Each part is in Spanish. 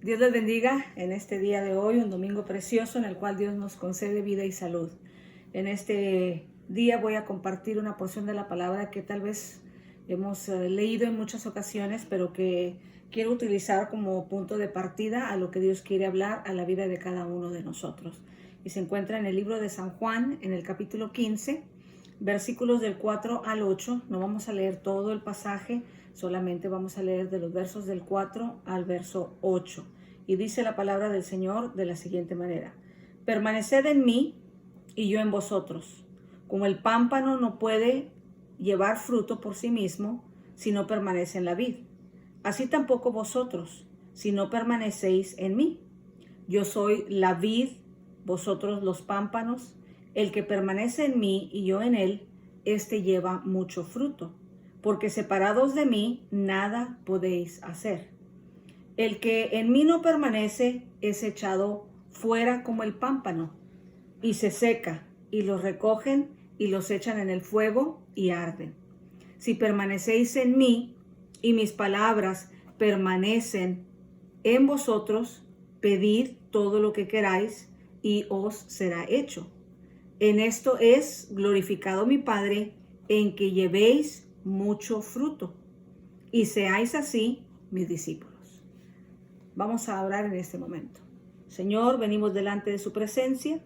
Dios les bendiga en este día de hoy, un domingo precioso en el cual Dios nos concede vida y salud. En este día voy a compartir una porción de la palabra que tal vez hemos leído en muchas ocasiones, pero que quiero utilizar como punto de partida a lo que Dios quiere hablar a la vida de cada uno de nosotros. Y se encuentra en el libro de San Juan, en el capítulo 15, versículos del 4 al 8. No vamos a leer todo el pasaje, solamente vamos a leer de los versos del 4 al verso 8. Y dice la palabra del Señor de la siguiente manera: permaneced en mí y yo en vosotros. Como el pámpano no puede llevar fruto por sí mismo si no permanece en la vid, así tampoco vosotros si no permanecéis en mí. Yo soy la vid, vosotros los pámpanos. El que permanece en mí y yo en él, éste lleva mucho fruto, porque separados de mí nada podéis hacer. El que en mí no permanece es echado fuera como el pámpano, y se seca, y los recogen y los echan en el fuego y arden. Si permanecéis en mí y mis palabras permanecen en vosotros, pedid todo lo que queráis y os será hecho. En esto es glorificado mi Padre, en que llevéis mucho fruto y seáis así mis discípulos. Vamos a orar en este momento. Señor, venimos delante de su presencia,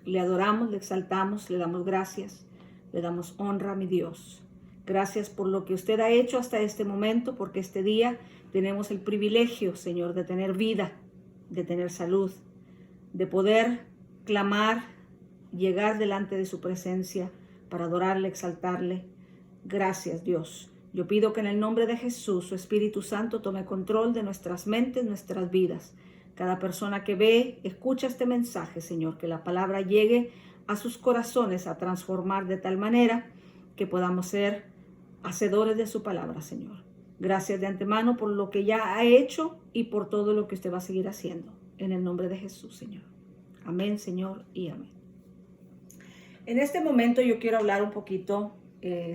le adoramos, le exaltamos, le damos gracias, le damos honra a mi Dios. Gracias por lo que usted ha hecho hasta este momento, porque este día tenemos el privilegio, Señor, de tener vida, de tener salud, de poder clamar, llegar delante de su presencia para adorarle, exaltarle. Gracias, Dios. Yo pido que en el nombre de Jesús, su Espíritu Santo tome control de nuestras mentes, nuestras vidas. Cada persona que ve, escucha este mensaje, Señor, que la palabra llegue a sus corazones a transformar de tal manera que podamos ser hacedores de su palabra, Señor. Gracias de antemano por lo que ya ha hecho y por todo lo que usted va a seguir haciendo. En el nombre de Jesús, Señor. Amén, Señor, y amén. En este momento yo quiero hablar un poquito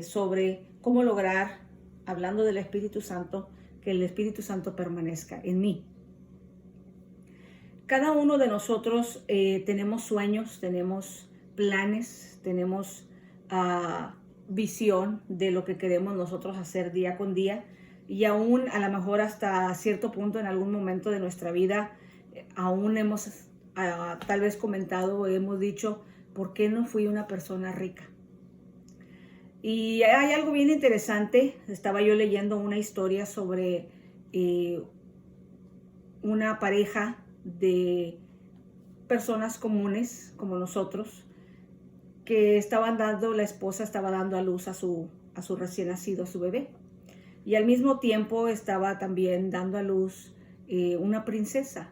sobre cómo lograr, hablando del Espíritu Santo, que el Espíritu Santo permanezca en mí. Cada uno de nosotros tenemos sueños, tenemos planes, tenemos visión de lo que queremos nosotros hacer día con día, y aún a lo mejor hasta cierto punto en algún momento de nuestra vida aún hemos tal vez comentado o hemos dicho: ¿por qué no fui una persona rica? Y hay algo bien interesante. Estaba yo leyendo una historia sobre una pareja de personas comunes como nosotros, que la esposa estaba dando a luz a su recién nacido, a su bebé. Y al mismo tiempo estaba también dando a luz una princesa,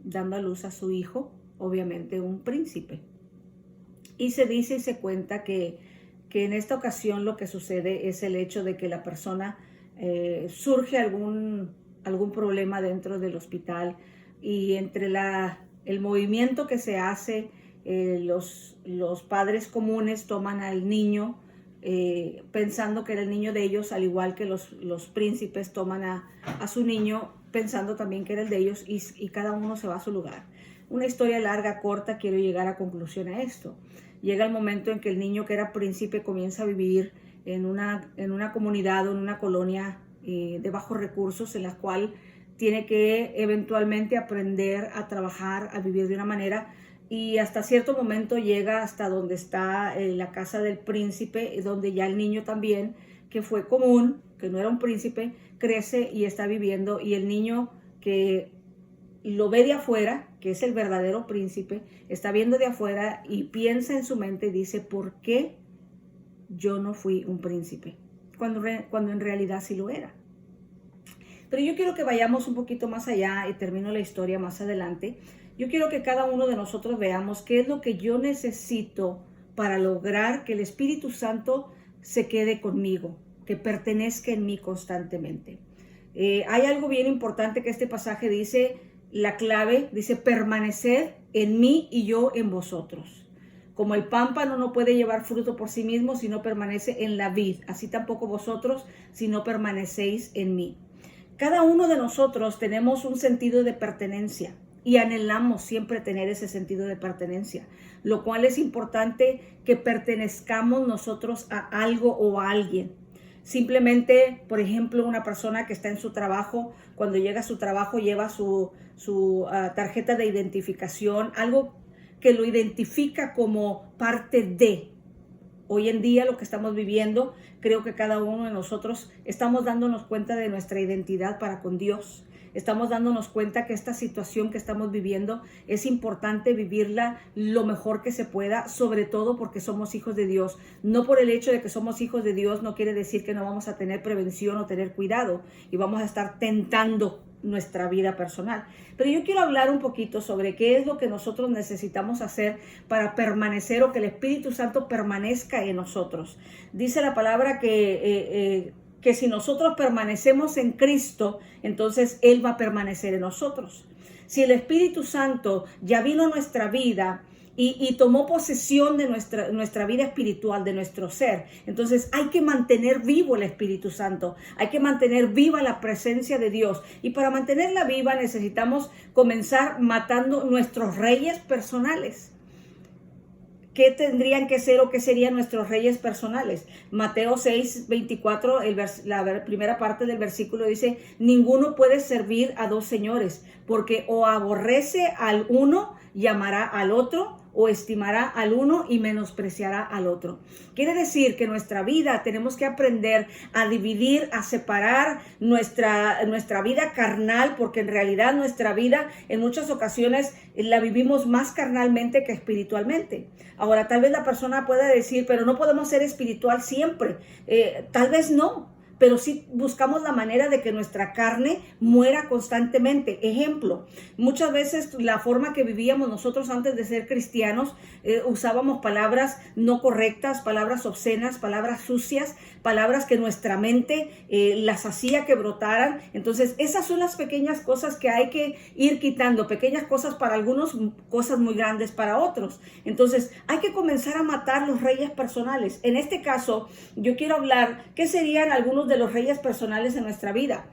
dando a luz a su hijo, obviamente un príncipe. Y se dice y se cuenta que en esta ocasión lo que sucede es el hecho de que la persona surge algún problema dentro del hospital, y entre el movimiento que se hace, los padres comunes toman al niño pensando que era el niño de ellos, al igual que los príncipes toman a su niño pensando también que era el de ellos, y cada uno se va a su lugar. Una historia larga, corta, quiero llegar a conclusión a esto. Llega el momento en que el niño que era príncipe comienza a vivir en una comunidad o en una colonia de bajos recursos, en la cual tiene que eventualmente aprender a trabajar, a vivir de una manera, y hasta cierto momento llega hasta donde está la casa del príncipe, donde ya el niño también, que fue común, que no era un príncipe, crece y está viviendo, y el niño que lo ve de afuera, que es el verdadero príncipe, está viendo de afuera y piensa en su mente y dice: ¿por qué yo no fui un príncipe? Cuando en realidad sí lo era. Pero yo quiero que vayamos un poquito más allá, y termino la historia más adelante. Yo quiero que cada uno de nosotros veamos qué es lo que yo necesito para lograr que el Espíritu Santo se quede conmigo, que pertenezca en mí constantemente. Hay algo bien importante que este pasaje dice. La clave dice: permaneced en mí y yo en vosotros. Como el pámpano no puede llevar fruto por sí mismo si no permanece en la vid, así tampoco vosotros si no permanecéis en mí. Cada uno de nosotros tenemos un sentido de pertenencia y anhelamos siempre tener ese sentido de pertenencia, lo cual es importante que pertenezcamos nosotros a algo o a alguien. Simplemente, por ejemplo, una persona que está en su trabajo, cuando llega a su trabajo lleva su tarjeta de identificación, algo que lo identifica como parte de. Hoy en día lo que estamos viviendo, creo que cada uno de nosotros estamos dándonos cuenta de nuestra identidad para con Dios. Estamos dándonos cuenta que esta situación que estamos viviendo es importante vivirla lo mejor que se pueda, sobre todo porque somos hijos de Dios. No por el hecho de que somos hijos de Dios no quiere decir que no vamos a tener prevención o tener cuidado y vamos a estar tentando nuestra vida personal. Pero yo quiero hablar un poquito sobre qué es lo que nosotros necesitamos hacer para permanecer o que el Espíritu Santo permanezca en nosotros. Dice la palabra que si nosotros permanecemos en Cristo, entonces Él va a permanecer en nosotros. Si el Espíritu Santo ya vino a nuestra vida y tomó posesión de nuestra vida espiritual, de nuestro ser, entonces hay que mantener vivo el Espíritu Santo, hay que mantener viva la presencia de Dios. Y para mantenerla viva necesitamos comenzar matando nuestros reyes personales. ¿Qué tendrían que ser o qué serían nuestros reyes personales? Mateo 6:24, la primera parte del versículo dice: ninguno puede servir a dos señores, porque o aborrece al uno y amará al otro, o estimará al uno y menospreciará al otro. Quiere decir que en nuestra vida tenemos que aprender a dividir, a separar nuestra vida carnal, porque en realidad nuestra vida en muchas ocasiones la vivimos más carnalmente que espiritualmente. Ahora, tal vez la persona pueda decir, pero no podemos ser espiritual siempre. Tal vez no, pero sí buscamos la manera de que nuestra carne muera constantemente. Ejemplo, muchas veces la forma que vivíamos nosotros antes de ser cristianos, usábamos palabras no correctas, palabras obscenas, palabras sucias, palabras que nuestra mente las hacía que brotaran. Entonces, esas son las pequeñas cosas que hay que ir quitando, pequeñas cosas para algunos, cosas muy grandes para otros. Entonces, hay que comenzar a matar los reyes personales. En este caso, yo quiero hablar qué serían algunos de los reyes personales en nuestra vida.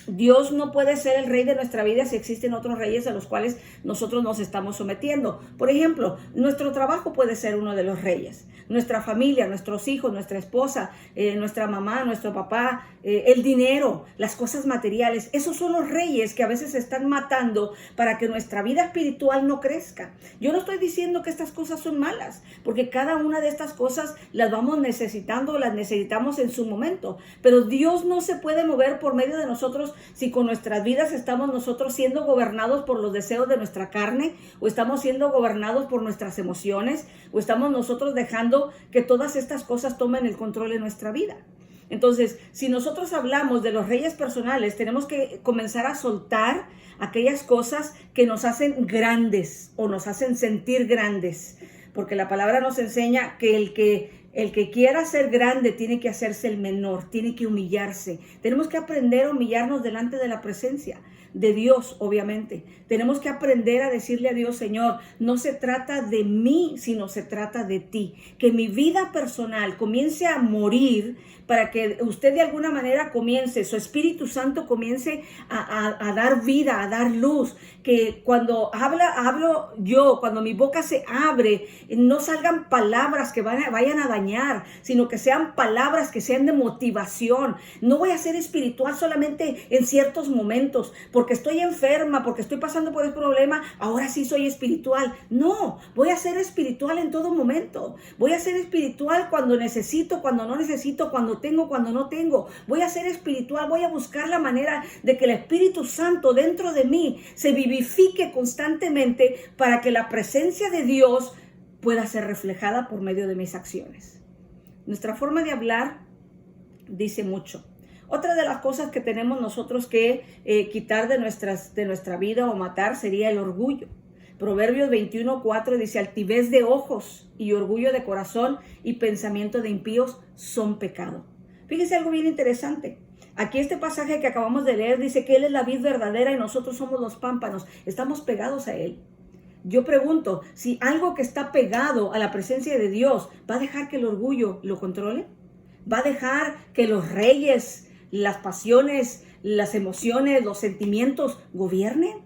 Dios no puede ser el rey de nuestra vida si existen otros reyes a los cuales nosotros nos estamos sometiendo. Por ejemplo, nuestro trabajo puede ser uno de los reyes. Nuestra familia, nuestros hijos, nuestra esposa, nuestra mamá, nuestro papá, el dinero, las cosas materiales. Esos son los reyes que a veces se están matando para que nuestra vida espiritual no crezca. Yo no estoy diciendo que estas cosas son malas, porque cada una de estas cosas las vamos necesitando, las necesitamos en su momento. Pero Dios no se puede mover por medio de nosotros si con nuestras vidas estamos nosotros siendo gobernados por los deseos de nuestra carne, o estamos siendo gobernados por nuestras emociones, o estamos nosotros dejando que todas estas cosas tomen el control de nuestra vida. Entonces, si nosotros hablamos de los reyes personales, tenemos que comenzar a soltar aquellas cosas que nos hacen grandes o nos hacen sentir grandes, porque la palabra nos enseña que el que quiera ser grande tiene que hacerse el menor, tiene que humillarse. Tenemos que aprender a humillarnos delante de la presencia de Dios, obviamente. Tenemos que aprender a decirle a Dios: Señor, no se trata de mí, sino se trata de ti. Que mi vida personal comience a morir para que usted de alguna manera comience, su Espíritu Santo comience a dar vida, a dar luz. Que cuando hablo yo, cuando mi boca se abre, no salgan palabras que vayan a dañar, sino que sean palabras que sean de motivación. No voy a ser espiritual solamente en ciertos momentos, porque estoy enferma, porque estoy pasando por el problema, ahora sí soy espiritual. No, voy a ser espiritual en todo momento. Voy a ser espiritual cuando necesito, cuando no necesito, cuando tengo, cuando no tengo. Voy a ser espiritual, voy a buscar la manera de que el Espíritu Santo dentro de mí se vivifique constantemente para que la presencia de Dios pueda ser reflejada por medio de mis acciones. Nuestra forma de hablar dice mucho. Otra de las cosas que tenemos nosotros que quitar de nuestra vida o matar sería el orgullo. Proverbios 21:4 dice: altivez de ojos y orgullo de corazón y pensamiento de impíos son pecado. Fíjense algo bien interesante. Aquí este pasaje que acabamos de leer dice que Él es la vid verdadera y nosotros somos los pámpanos. Estamos pegados a Él. Yo pregunto, si algo que está pegado a la presencia de Dios, ¿va a dejar que el orgullo lo controle? ¿Va a dejar que los reyes, las pasiones, las emociones, los sentimientos gobiernen?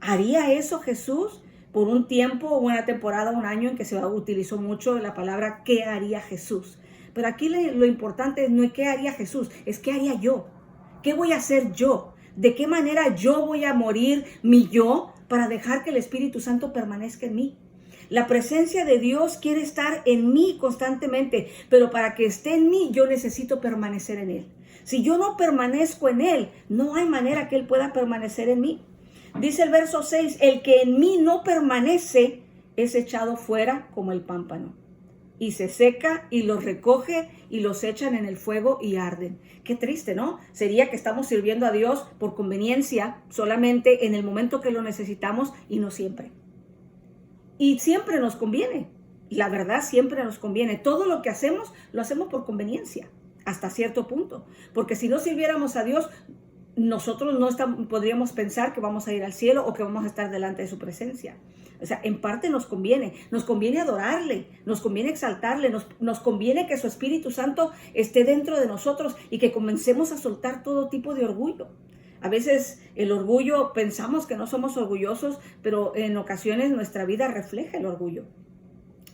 ¿Haría eso Jesús? Por un tiempo, una temporada, un año en que se utilizó mucho la palabra ¿qué haría Jesús? Pero aquí lo importante no es qué haría Jesús, es qué haría yo. ¿Qué voy a hacer yo? ¿De qué manera yo voy a morir mi yo para dejar que el Espíritu Santo permanezca en mí? La presencia de Dios quiere estar en mí constantemente, pero para que esté en mí yo necesito permanecer en Él. Si yo no permanezco en Él, no hay manera que Él pueda permanecer en mí. Dice el verso 6, el que en mí no permanece es echado fuera como el pámpano. Y se seca y los recoge y los echan en el fuego y arden. Qué triste, ¿no? Sería que estamos sirviendo a Dios por conveniencia, solamente en el momento que lo necesitamos y no siempre. Y siempre nos conviene. La verdad, siempre nos conviene. Todo lo que hacemos, lo hacemos por conveniencia, hasta cierto punto. Porque si no sirviéramos a Dios, nosotros no podríamos pensar que vamos a ir al cielo o que vamos a estar delante de su presencia. O sea, en parte nos conviene adorarle, nos conviene exaltarle, nos conviene que su Espíritu Santo esté dentro de nosotros y que comencemos a soltar todo tipo de orgullo. A veces el orgullo, pensamos que no somos orgullosos, pero en ocasiones nuestra vida refleja el orgullo.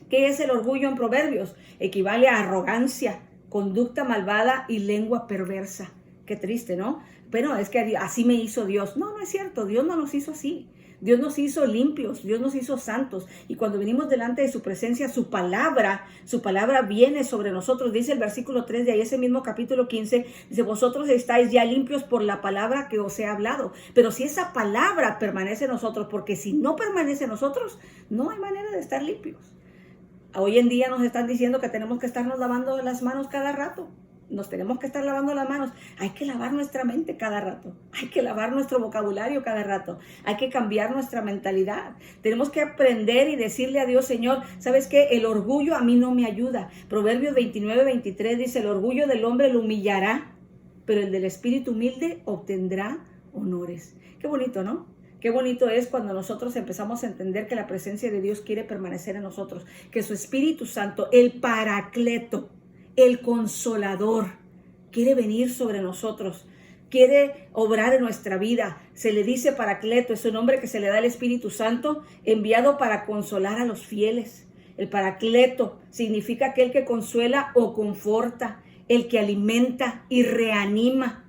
¿Qué es el orgullo en Proverbios? Equivale a arrogancia, conducta malvada y lengua perversa. Qué triste, ¿no? Pero es que así me hizo Dios. No, no es cierto, Dios no nos hizo así. Dios nos hizo limpios, Dios nos hizo santos. Y cuando venimos delante de su presencia, su palabra viene sobre nosotros. Dice el versículo 3 de ahí, ese mismo capítulo 15, dice, vosotros estáis ya limpios por la palabra que os he hablado. Pero si esa palabra permanece en nosotros, porque si no permanece en nosotros, no hay manera de estar limpios. Hoy en día nos están diciendo que tenemos que estarnos lavando las manos cada rato. Nos tenemos que estar lavando las manos. Hay que lavar nuestra mente cada rato. Hay que lavar nuestro vocabulario cada rato. Hay que cambiar nuestra mentalidad. Tenemos que aprender y decirle a Dios, Señor, ¿sabes qué? El orgullo a mí no me ayuda. Proverbios 29:23 dice, el orgullo del hombre lo humillará, pero el del espíritu humilde obtendrá honores. Qué bonito, ¿no? Qué bonito es cuando nosotros empezamos a entender que la presencia de Dios quiere permanecer en nosotros, que su Espíritu Santo, el Paracleto, el Consolador, quiere venir sobre nosotros, quiere obrar en nuestra vida. Se le dice Paracleto, es un nombre que se le da al Espíritu Santo, enviado para consolar a los fieles. El Paracleto significa aquel que consuela o conforta, el que alimenta y reanima,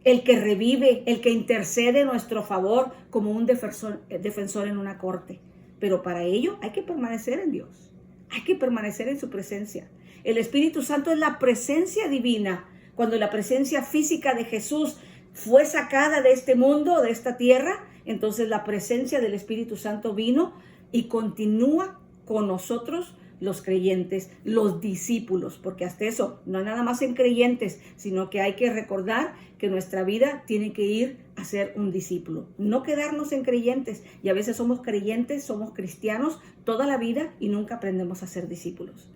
el que revive, el que intercede en nuestro favor como un defensor en una corte. Pero para ello hay que permanecer en Dios, hay que permanecer en su presencia. El Espíritu Santo es la presencia divina. Cuando la presencia física de Jesús fue sacada de este mundo, de esta tierra, entonces la presencia del Espíritu Santo vino y continúa con nosotros los creyentes, los discípulos, porque hasta eso no es nada más en creyentes, sino que hay que recordar que nuestra vida tiene que ir a ser un discípulo, no quedarnos en creyentes. Y a veces somos creyentes, somos cristianos toda la vida y nunca aprendemos a ser discípulos.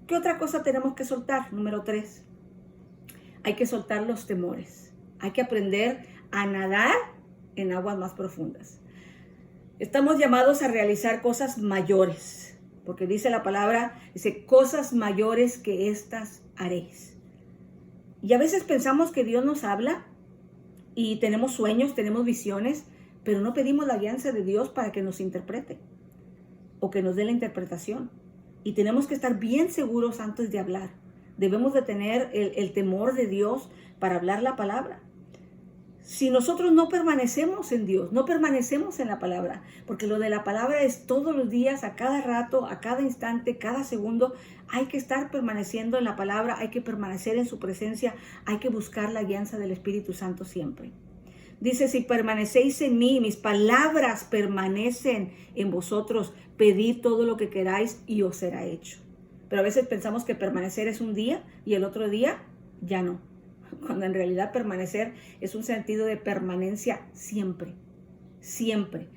¿Qué otra cosa tenemos que soltar? Número 3, hay que soltar los temores. Hay que aprender a nadar en aguas más profundas. Estamos llamados a realizar cosas mayores, porque dice la palabra, dice, cosas mayores que estas haréis. Y a veces pensamos que Dios nos habla y tenemos sueños, tenemos visiones, pero no pedimos la guianza de Dios para que nos interprete o que nos dé la interpretación. Y tenemos que estar bien seguros antes de hablar. Debemos de tener el temor de Dios para hablar la palabra. Si nosotros no permanecemos en Dios, no permanecemos en la palabra, porque lo de la palabra es todos los días, a cada rato, a cada instante, cada segundo, hay que estar permaneciendo en la palabra, hay que permanecer en su presencia, hay que buscar la guianza del Espíritu Santo siempre. Dice, si permanecéis en mí, mis palabras permanecen en vosotros, pedid todo lo que queráis y os será hecho. Pero a veces pensamos que permanecer es un día y el otro día ya no. Cuando en realidad permanecer es un sentido de permanencia siempre, siempre.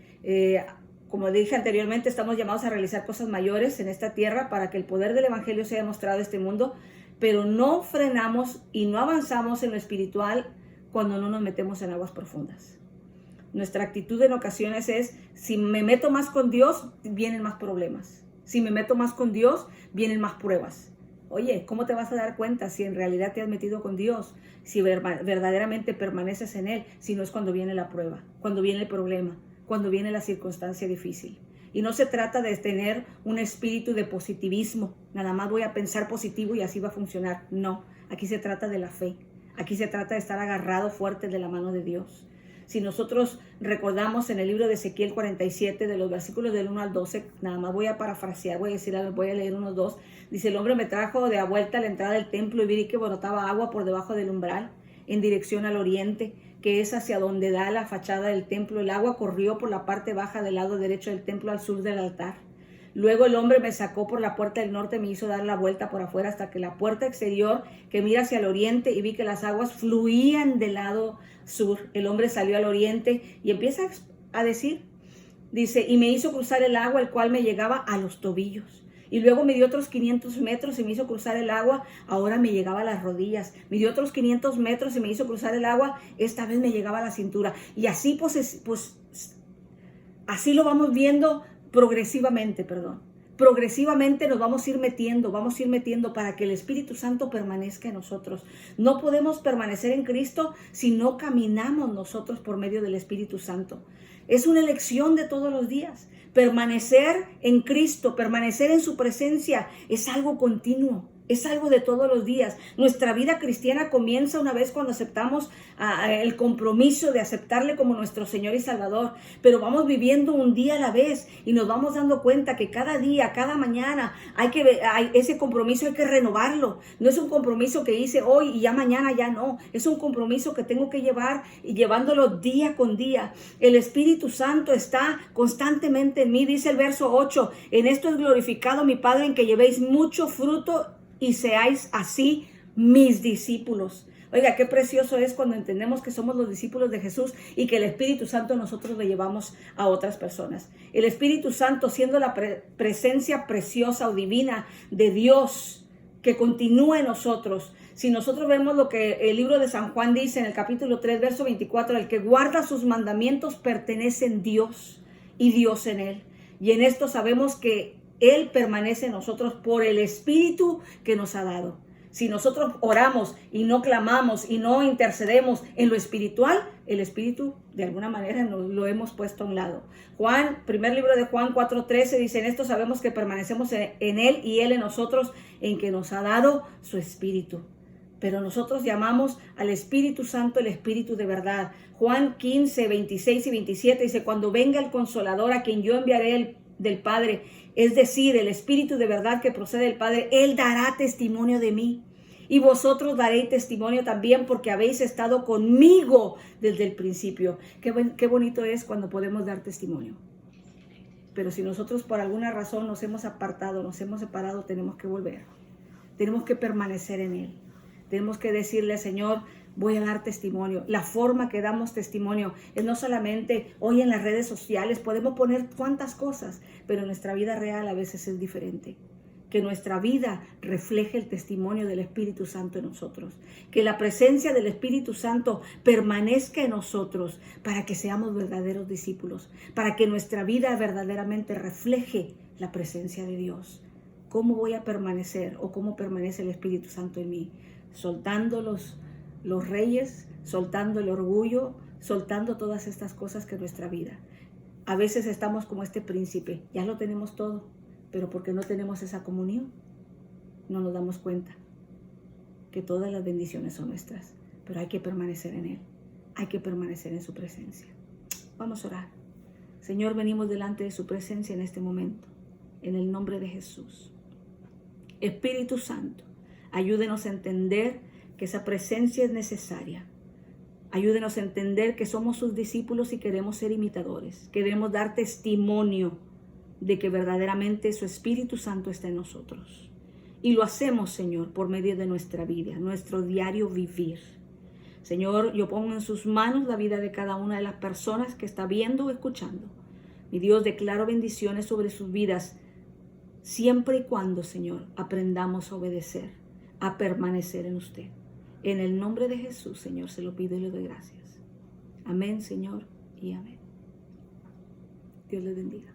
Como dije anteriormente, estamos llamados a realizar cosas mayores en esta tierra para que el poder del Evangelio sea demostrado en este mundo, pero no frenamos y no avanzamos en lo espiritual cuando no nos metemos en aguas profundas. Nuestra actitud en ocasiones es, si me meto más con Dios, vienen más problemas. Si me meto más con Dios, vienen más pruebas. Oye, ¿cómo te vas a dar cuenta si en realidad te has metido con Dios? Si verdaderamente permaneces en Él, si no es cuando viene la prueba, cuando viene el problema, cuando viene la circunstancia difícil. Y no se trata de tener un espíritu de positivismo, nada más voy a pensar positivo y así va a funcionar. No, aquí se trata de la fe, aquí se trata de estar agarrado fuerte de la mano de Dios. Si nosotros recordamos en el libro de Ezequiel 47, de los versículos del 1 al 12, nada más voy a parafrasear, voy a leer unos dos. Dice, el hombre me trajo de a vuelta a la entrada del templo y vi que brotaba agua por debajo del umbral, en dirección al oriente, que es hacia donde da la fachada del templo. El agua corrió por la parte baja del lado derecho del templo al sur del altar. Luego el hombre me sacó por la puerta del norte, me hizo dar la vuelta por afuera hasta que la puerta exterior que mira hacia el oriente, y vi que las aguas fluían del lado sur. El hombre salió al oriente y empieza a decir, dice, y me hizo cruzar el agua, el cual me llegaba a los tobillos. Y luego me dio otros 500 metros y me hizo cruzar el agua, ahora me llegaba a las rodillas. Me dio otros 500 metros y me hizo cruzar el agua, esta vez me llegaba a la cintura. Y así pues así lo vamos viendo progresivamente. Progresivamente nos vamos a ir metiendo para que el Espíritu Santo permanezca en nosotros. No podemos permanecer en Cristo si no caminamos nosotros por medio del Espíritu Santo. Es una elección de todos los días. Permanecer en Cristo, permanecer en su presencia es algo continuo. Es algo de todos los días. Nuestra vida cristiana comienza una vez cuando aceptamos el compromiso de aceptarle como nuestro Señor y Salvador. Pero vamos viviendo un día a la vez y nos vamos dando cuenta que cada día, cada mañana, ese compromiso hay que renovarlo. No es un compromiso que hice hoy y ya mañana ya no. Es un compromiso que tengo que llevar y llevándolo día con día. El Espíritu Santo está constantemente en mí. Dice el verso 8, en esto es glorificado mi Padre, en que llevéis mucho fruto y seáis así mis discípulos. Oiga, qué precioso es cuando entendemos que somos los discípulos de Jesús y que el Espíritu Santo nosotros le llevamos a otras personas. El Espíritu Santo siendo la presencia preciosa o divina de Dios que continúa en nosotros. Si nosotros vemos lo que el libro de San Juan dice en el capítulo 3, verso 24, el que guarda sus mandamientos pertenece en Dios y Dios en él. Y en esto sabemos que Él permanece en nosotros por el Espíritu que nos ha dado. Si nosotros oramos y no clamamos y no intercedemos en lo espiritual, el Espíritu de alguna manera nos lo hemos puesto a un lado. Primer libro de Juan 4:13 dice, en esto sabemos que permanecemos en Él y Él en nosotros, en que nos ha dado su Espíritu. Pero nosotros llamamos al Espíritu Santo el Espíritu de verdad. Juan 15, 26 y 27 dice, cuando venga el Consolador a quien yo enviaré del Padre, es decir, el Espíritu de verdad que procede del Padre, Él dará testimonio de mí. Y vosotros daréis testimonio también porque habéis estado conmigo desde el principio. Qué bonito es cuando podemos dar testimonio. Pero si nosotros por alguna razón nos hemos apartado, nos hemos separado, tenemos que volver. Tenemos que permanecer en Él. Tenemos que decirle, Señor, voy a dar testimonio. La forma que damos testimonio es no solamente hoy en las redes sociales, podemos poner cuantas cosas, pero nuestra vida real a veces es diferente. Que nuestra vida refleje el testimonio del Espíritu Santo en nosotros. Que la presencia del Espíritu Santo permanezca en nosotros para que seamos verdaderos discípulos. Para que nuestra vida verdaderamente refleje la presencia de Dios. ¿Cómo voy a permanecer o cómo permanece el Espíritu Santo en mí? Soltando los reyes, soltando el orgullo, soltando todas estas cosas que es nuestra vida. A veces estamos como este príncipe, ya lo tenemos todo, pero porque no tenemos esa comunión, no nos damos cuenta que todas las bendiciones son nuestras, pero hay que permanecer en Él, hay que permanecer en su presencia. Vamos a orar. Señor, venimos delante de su presencia en este momento, en el nombre de Jesús. Espíritu Santo, ayúdenos a entender que esa presencia es necesaria. Ayúdenos a entender que somos sus discípulos y queremos ser imitadores. Queremos dar testimonio de que verdaderamente su Espíritu Santo está en nosotros. Y lo hacemos, Señor, por medio de nuestra vida, nuestro diario vivir. Señor, yo pongo en sus manos la vida de cada una de las personas que está viendo o escuchando. Mi Dios, declaro bendiciones sobre sus vidas, siempre y cuando, Señor, aprendamos a obedecer, a permanecer en usted. En el nombre de Jesús, Señor, se lo pido y le doy gracias. Amén, Señor, y amén. Dios les bendiga.